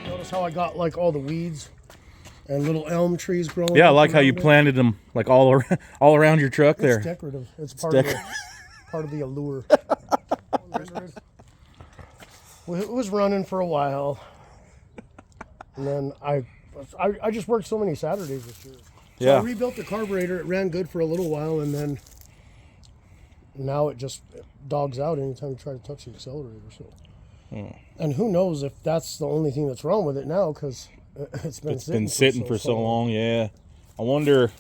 Notice how I got like all the weeds and little elm trees growing. Yeah, I like how you planted them like all around your truck there. It's decorative. It's part of the allure. Well, it was running for a while, and then I just worked so many Saturdays this year. So Yeah. I rebuilt the carburetor. It ran good for a little while, and then now it just dogs out anytime you try to touch the accelerator. So, and who knows if that's the only thing that's wrong with it now, because it's been sitting for so long. Yeah, I wonder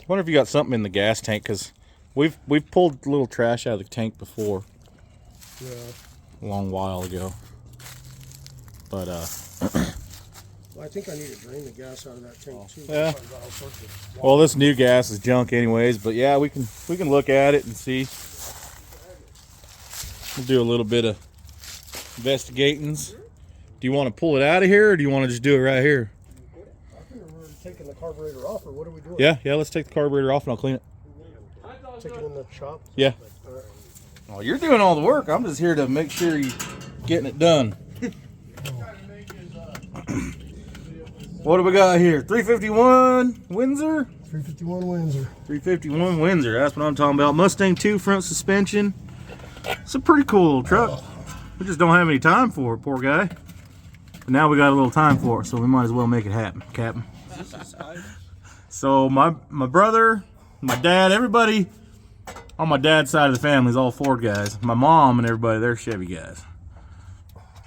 if you got something in the gas tank, because we've pulled a little trash out of the tank before. Yeah. A long while ago. But Well, I think I need to drain the gas out of that tank too. Yeah. I've got all sorts of well, this new gas is junk anyways. But yeah, we can look at it and see. We'll do a little bit of investigatings. Do you want to pull it out of here, or do you want to just do it right here? I think we're taking the carburetor off, or what are we doing? Yeah, let's take the carburetor off and I'll clean it. Take it in the shop? Yeah. Oh, you're doing all the work. I'm just here to make sure you're getting it done. What do we got here? 351 Windsor? 351 Windsor. 351 Windsor. That's what I'm talking about. Mustang 2 front suspension. It's a pretty cool little truck. We just don't have any time for it, poor guy. But now we got a little time for it, so we might as well make it happen, Captain. So my brother, my dad, everybody on my dad's side of the family is all Ford guys. My mom and everybody, they're Chevy guys.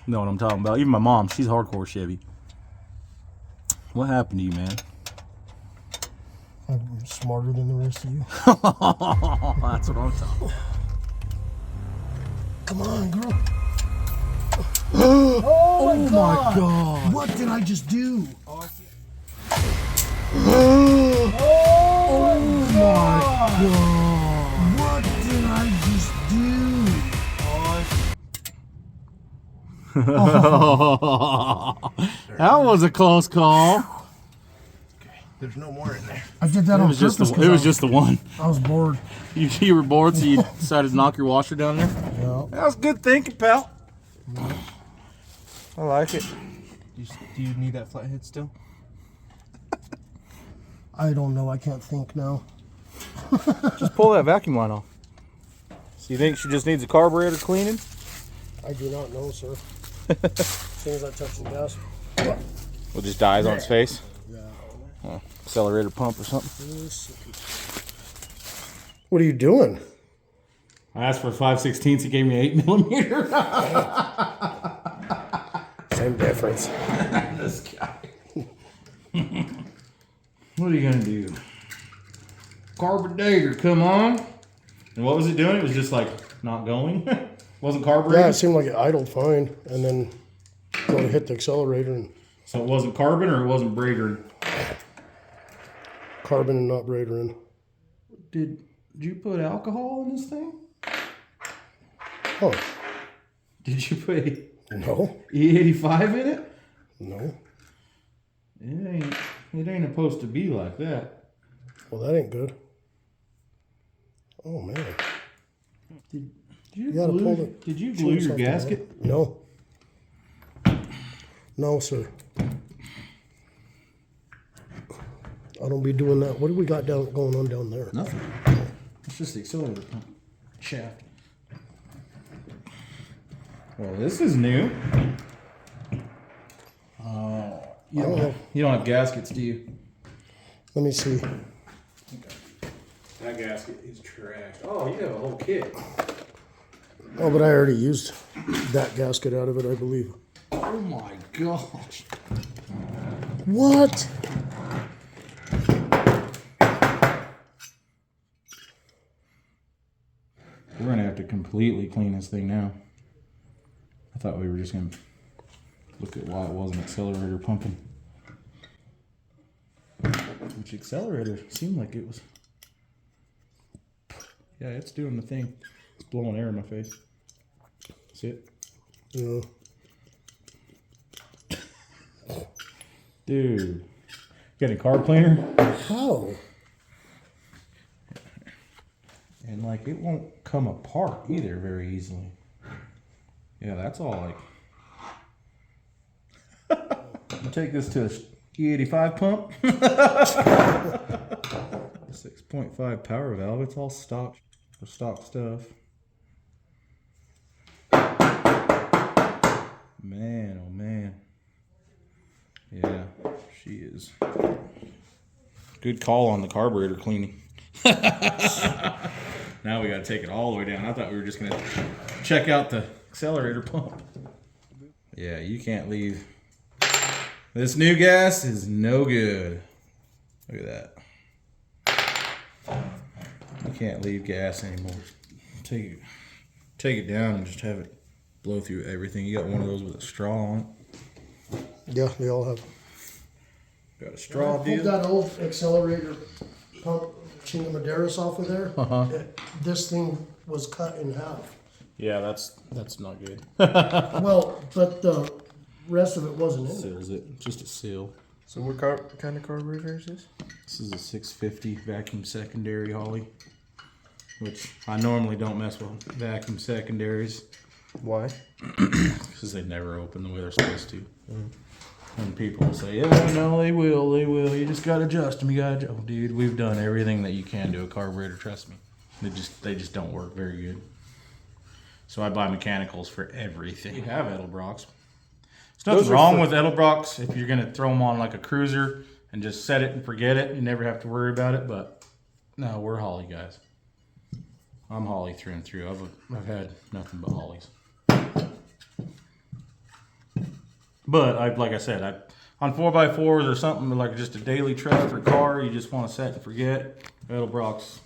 You know what I'm talking about. Even my mom, she's hardcore Chevy. What happened to you, man? I'm smarter than the rest of you. That's what I'm talking about. Come on, girl. Oh my God. What did I just do? Oh my God. What did I just do? That was a close call. There's no more in there. I did that on purpose. It was just the one. I was bored. You were bored, so you decided to knock your washer down there? Yeah. That was good thinking, pal. I like it. Do you need that flathead still? I don't know. I can't think now. Just pull that vacuum line off. So you think she just needs a carburetor cleaning? I do not know, sir. As soon as I touch the gas. Well, just dies on its face? Yeah. Accelerator pump or something? What are you doing? I asked for 5/16, he gave me 8mm. Same difference. This guy. What are you gonna do? Carburetor, come on. And what was it doing? It was just like not going. Wasn't carbureting? Yeah, it seemed like it idled fine, and then go to hit the accelerator and So it wasn't carbon or it wasn't bradering? carbon and not bradering. Did you put alcohol in this thing? Oh, Did you put no, E85 in it? no. It ain't supposed to be like that. Well, that ain't good. Oh man. Did you gotta pull glue, it. did you glue your something gasket? out. No. No, sir. I don't be doing that. What do we got going on down there? Nothing. It's just the accelerator pump shaft. Well, this is new. Oh, I don't know. you don't have gaskets, do you? Let me see. That gasket is trash. Oh, you have a whole kit. Oh, but I already used that gasket out of it, I believe. Oh my gosh. What? We're gonna have to completely clean this thing now. I thought we were just gonna look at why it wasn't accelerator pumping. Which accelerator seemed like it was. Yeah, it's doing the thing. It's blowing air in my face. See it? Yeah. Dude. Got a carb cleaner? How? And like it won't come apart either very easily. Yeah, that's all like. I'll take this to a E85 pump. 6.5 power valve. It's all stock stuff. Man, oh man. Yeah, she is. Good call on the carburetor cleaning. Now we gotta take it all the way down. I thought we were just gonna check out the accelerator pump. Yeah, you can't leave. This new gas is no good. Look at that. You can't leave gas anymore. Take it down and just have it blow through everything. You got one of those with a straw on it. Yeah, they all have. Got a straw Pulled deal. that old accelerator pump Chingamadaris off of there. This thing was cut in half. Yeah, that's not good. Well, but the rest of it wasn't in it. Seals it. Just a seal. So what kind of carburetor is this? This is a 650 vacuum secondary Holly, which I normally don't mess with vacuum secondaries Why? because they never open the way they're supposed to. And people will say, "Yeah, no, they will. You just gotta adjust them. You gotta adjust." Oh, dude, we've done everything that you can to a carburetor. Trust me, they just don't work very good. So I buy mechanicals for everything. We have Edelbrocks. There's nothing wrong with Edelbrocks if you're gonna throw them on like a cruiser and just set it and forget it. You never have to worry about it. But no, we're Holly guys. I'm Holly through and through. I've had nothing but Hollies. But like I said, on 4x4s or something like just a daily truck or car, you just want to set and forget. Edelbrocks,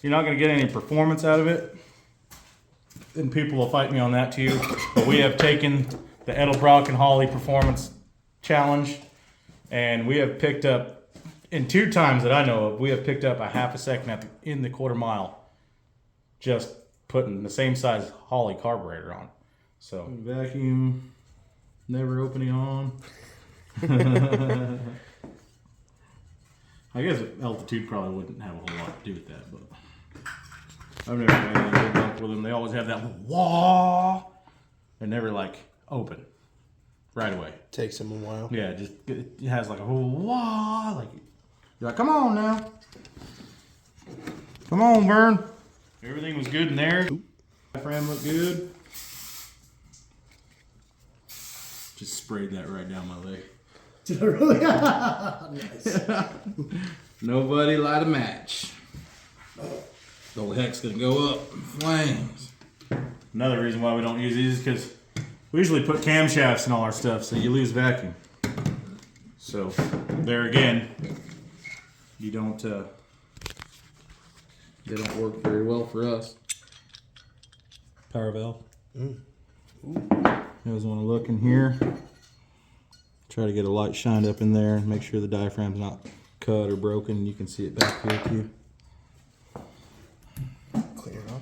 you're not going to get any performance out of it. And people will fight me on that too. But we have taken the Edelbrock and Holly Performance Challenge, and we have picked up, in 2 times that I know of, we have picked up a half a second in the quarter mile, just putting the same size Holly carburetor on. So vacuum. Never opening on. I guess altitude probably wouldn't have a whole lot to do with that, but I've never had any good luck with them. They always have that wah. They're never like open right away. Takes them a while. Yeah, it has like a whole wah. Like you're like, come on now, come on, Vern. Everything was good in there. Diaphragm looked good. Just sprayed that right down my leg. Did I really? Nice. Nobody light a match. The old heck's gonna go up in flames. Another reason why we don't use these is because we usually put camshafts in all our stuff, so you lose vacuum. So there again, you don't. They don't work very well for us. Power valve. You guys want to look in here? Try to get a light shined up in there and make sure the diaphragm's not cut or broken. You can see it back here too. Clear it up.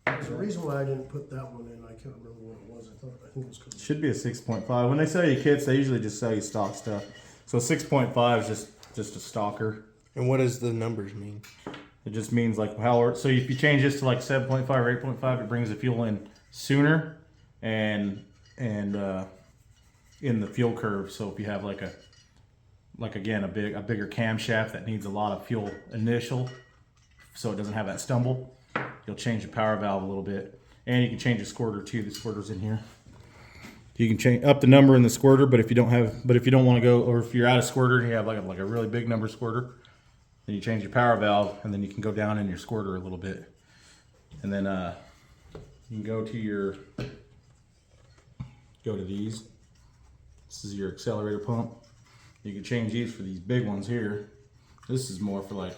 There's a reason why I didn't put that one in. I can't remember what it was. I think it was because It should be a 6.5. When they sell you kits, they usually just sell you stock stuff. So 6.5 is just a stalker. And what does the numbers mean? It just means like how. So if you change this to like 7.5 or 8.5, it brings the fuel in sooner and in the fuel curve. So if you have like again a bigger camshaft that needs a lot of fuel initial, so it doesn't have that stumble, you'll change the power valve a little bit, and you can change the squirter too. The squirter's in here. You can change up the number in the squirter, but if you don't want to go, or if you're out of squirter and you have like a really big number squirter, then you change your power valve, and then you can go down in your squirter a little bit, and then you can go to these. This is your accelerator pump. You can change these for these big ones here. This is more for like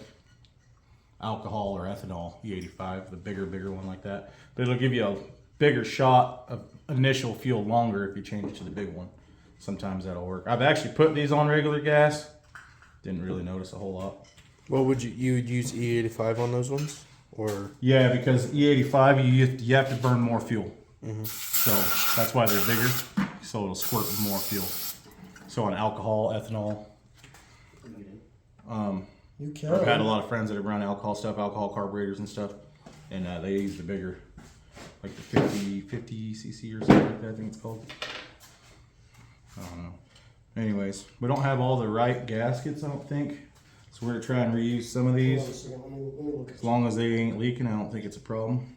alcohol or ethanol, E85, the bigger one like that. But it'll give you a bigger shot of initial fuel longer if you change it to the big one. Sometimes that'll work. I've actually put these on regular gas. Didn't really notice a whole lot. Well, would you would use E85 on those ones? Or Yeah, because E85, you have to burn more fuel. So that's why they're bigger. So it'll squirt with more fuel. So on alcohol, ethanol. you can. I've had a lot of friends that have run alcohol stuff, alcohol carburetors and stuff. and they use the bigger, like the 50 cc or something like that, I think it's called. I don't know. Anyways, we don't have all the right gaskets, I don't think. So we're gonna try and reuse some of these. Let me look at As long as they ain't leaking, I don't think it's a problem.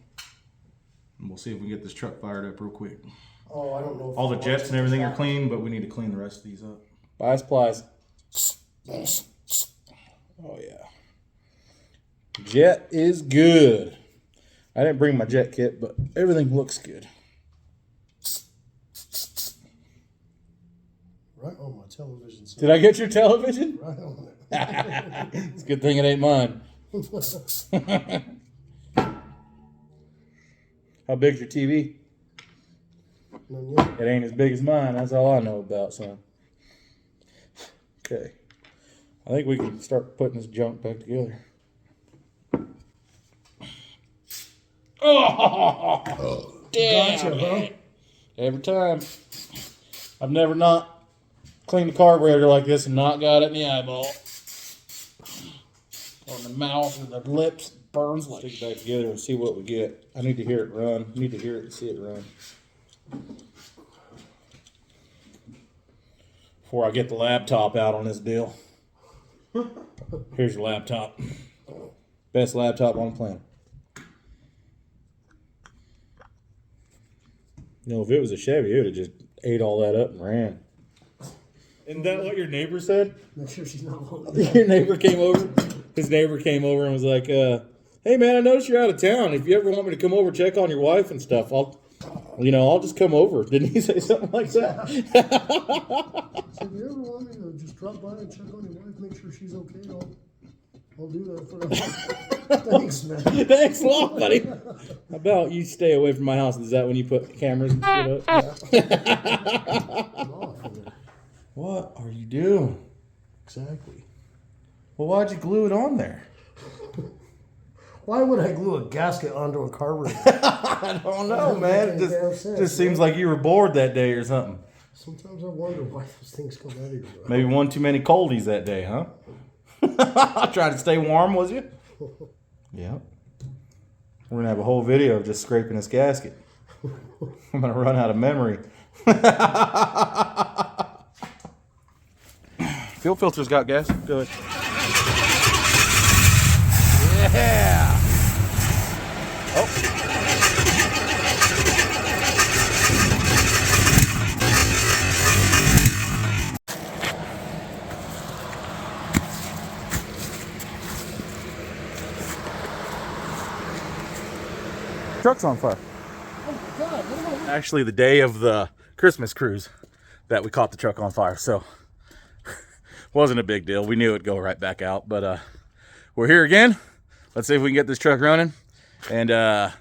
And we'll see if we can get this truck fired up real quick. Oh, I don't know. If All the jets and everything are clean, but we need to clean the rest of these up. Buy supplies. Oh yeah. Jet is good. I didn't bring my jet kit, but everything looks good. Right on my television set. Did I get your television? Right on it. It's a good thing it ain't mine. How big's your TV? None yet. It ain't as big as mine. That's all I know about, son. Okay. I think we can start putting this junk back together. Oh, damn. Gotcha, huh? Every time. I've never not cleaned the carburetor like this and not got it in the eyeball. Or in the mouth or the lips. Burns like. Stick it back together and see what we get. I need to hear it run. I need to hear it and see it run. Before I get the laptop out on this deal. Here's your laptop. Best laptop on the planet. You know, if it was a Chevy, it would have just ate all that up and ran. Isn't that what your neighbor said? Make sure she's not holding Your neighbor came over? His neighbor came over and was like, hey man, I noticed you're out of town. If you ever want me to come over check on your wife and stuff, I'll just come over. Didn't he say something like that? So if you ever want me to just drop by and check on your wife, make sure she's okay, I'll do that for you. Thanks, man. Thanks a lot, buddy. How about you stay away from my house? Is that when you put cameras and shit up? What are you doing? Exactly. Well, why'd you glue it on there? Why would I glue a gasket onto a carburetor? I don't know, man. It just seems like you were bored that day or something. Sometimes I wonder why those things come out of you. Maybe one too many coldies that day, huh? Trying to stay warm, was you? Yeah. We're going to have a whole video of just scraping this gasket. I'm going to run out of memory. Fuel filter's got gas. Good. Yeah. Oh. Truck's on fire. Actually, the day of the Christmas cruise that we caught the truck on fire, so wasn't a big deal. We knew it'd go right back out, but we're here again. Let's see if we can get this truck running. And I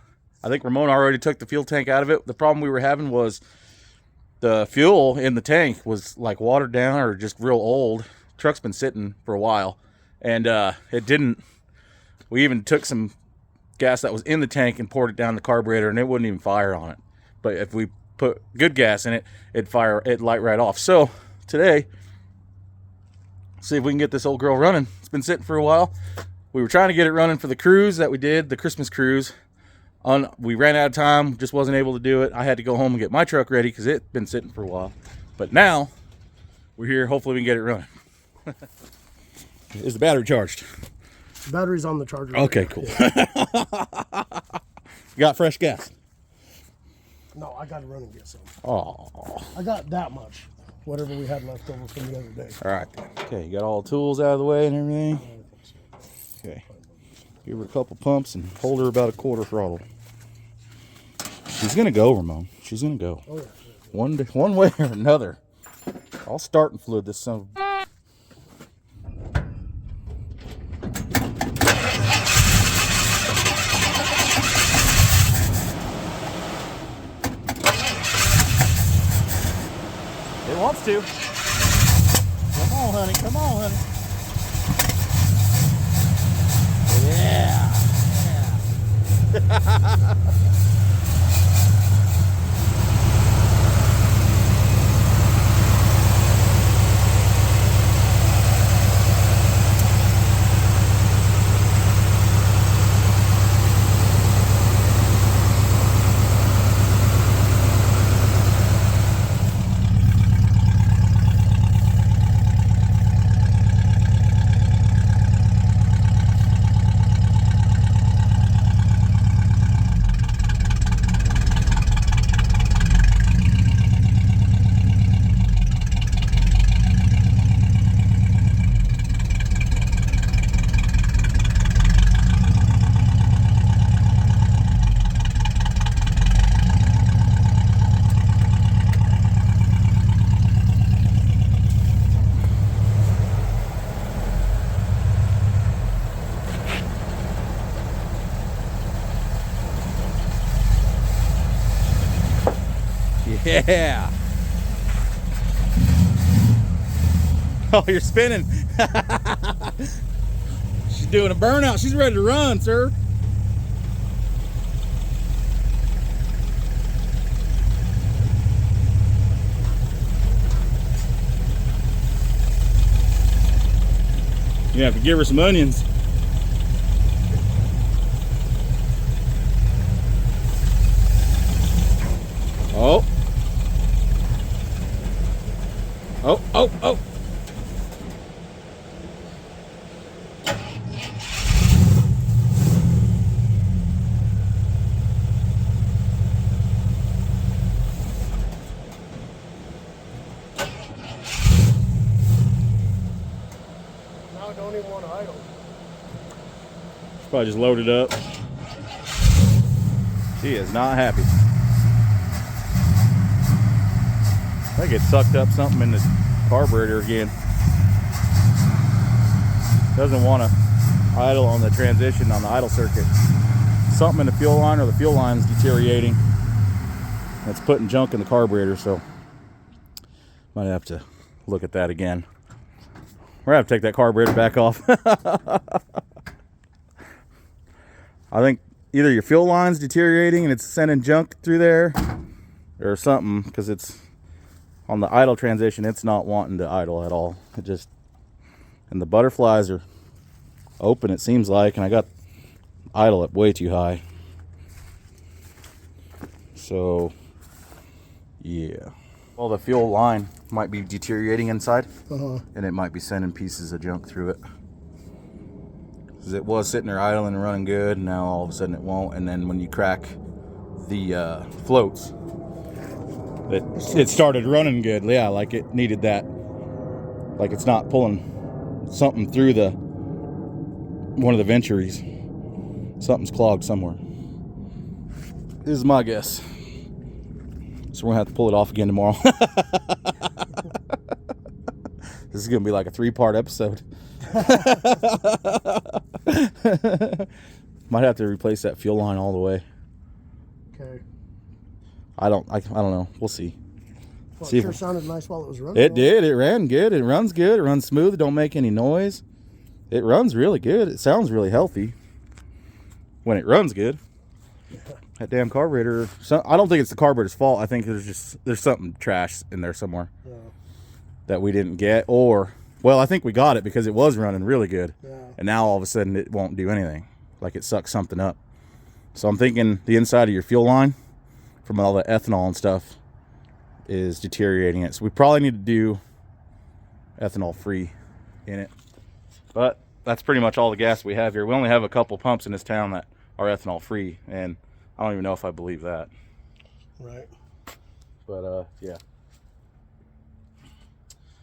think Ramon already took the fuel tank out of it. The problem we were having was the fuel in the tank was like watered down or just real old. Truck's been sitting for a while, and it didn't. We even took some gas that was in the tank and poured it down the carburetor, and it wouldn't even fire on it. But if we put good gas in it, it'd light right off. So today, see if we can get this old girl running. It's been sitting for a while. We were trying to get it running for the cruise that we did, the Christmas cruise. We ran out of time, just wasn't able to do it. I had to go home and get my truck ready because it'd been sitting for a while. But now we're here. Hopefully we can get it running. Is the battery charged? The battery's on the charger. Okay, cool. You got fresh gas? No, I got to run and get some. Oh. I got that much. Whatever we had left over from the other day. All right. Okay, you got all the tools out of the way and everything? Okay. Give her a couple pumps and hold her about a quarter throttle. She's going to go, Ramon. She's going to go. Oh, yeah. One way or another. I'll start and fluid this son of a... It wants to. Come on, honey. Come on, honey. Yeah. Yeah. Oh, you're spinning. She's doing a burnout. She's ready to run, sir. You have to give her some onions. Oh. Oh, oh, oh. Now I don't even want to idle. She's probably just loaded up. She is not happy. I think it sucked up something in the carburetor again. Doesn't want to idle on the transition on the idle circuit. Something in the fuel line, or the fuel line's deteriorating. It's putting junk in the carburetor, so might have to look at that again. We're gonna have to take that carburetor back off. I think either your fuel line's deteriorating and it's sending junk through there, or something, because it's on the idle transition, it's not wanting to idle at all. It just, and the butterflies are open, it seems like, and I got idle up way too high. So, yeah. Well, the fuel line might be deteriorating inside, and it might be sending pieces of junk through it. Because it was sitting there idling and running good, and now all of a sudden it won't. And then when you crack the floats, it started running good. Yeah, like it needed that. Like it's not pulling something through one of the venturies. Something's clogged somewhere. This is my guess. So we're gonna have to pull it off again tomorrow. This is gonna be like a 3-part episode. Might have to replace that fuel line all the way. Okay. I don't know. We'll see. Well, See it sure if- sounded nice while it was running. It did. It ran good. It runs good. It runs smooth. It don't make any noise. It runs really good. It sounds really healthy when it runs good. That damn carburetor. I don't think it's the carburetor's fault. I think there's something trash in there somewhere that we didn't get, or well, I think we got it because it was running really good, and now all of a sudden it won't do anything. Like it sucks something up. So I'm thinking the inside of your fuel line, from all the ethanol and stuff, is deteriorating it. So we probably need to do ethanol free in it. But that's pretty much all the gas we have here. We only have a couple pumps in this town that are ethanol free, and I don't even know if I believe that. Right. But yeah.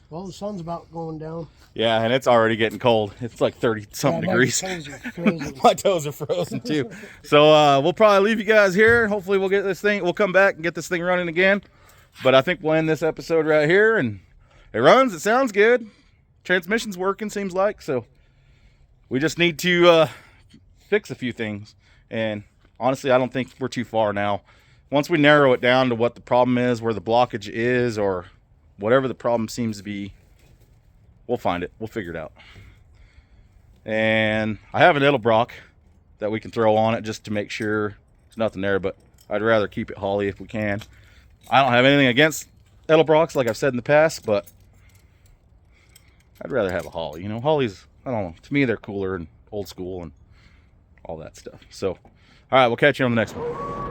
Well, the sun's about going down. Yeah, and it's already getting cold. It's like 30 something degrees. My toes are frozen. My toes are frozen too. So we'll probably leave you guys here. Hopefully we'll come back and get this thing running again. But I think we'll end this episode right here, and it runs, it sounds good. Transmission's working, seems like. So we just need to fix a few things. And honestly, I don't think we're too far now. Once we narrow it down to what the problem is, where the blockage is, or whatever the problem seems to be, we'll find it. We'll figure it out. And I have an Edelbrock that we can throw on it just to make sure there's nothing there, but I'd rather keep it Holly if we can. I don't have anything against Edelbrocks, like I've said in the past, but I'd rather have a Holly. You know, Hollies, I don't know, to me they're cooler and old school and all that stuff. So, all right, we'll catch you on the next one.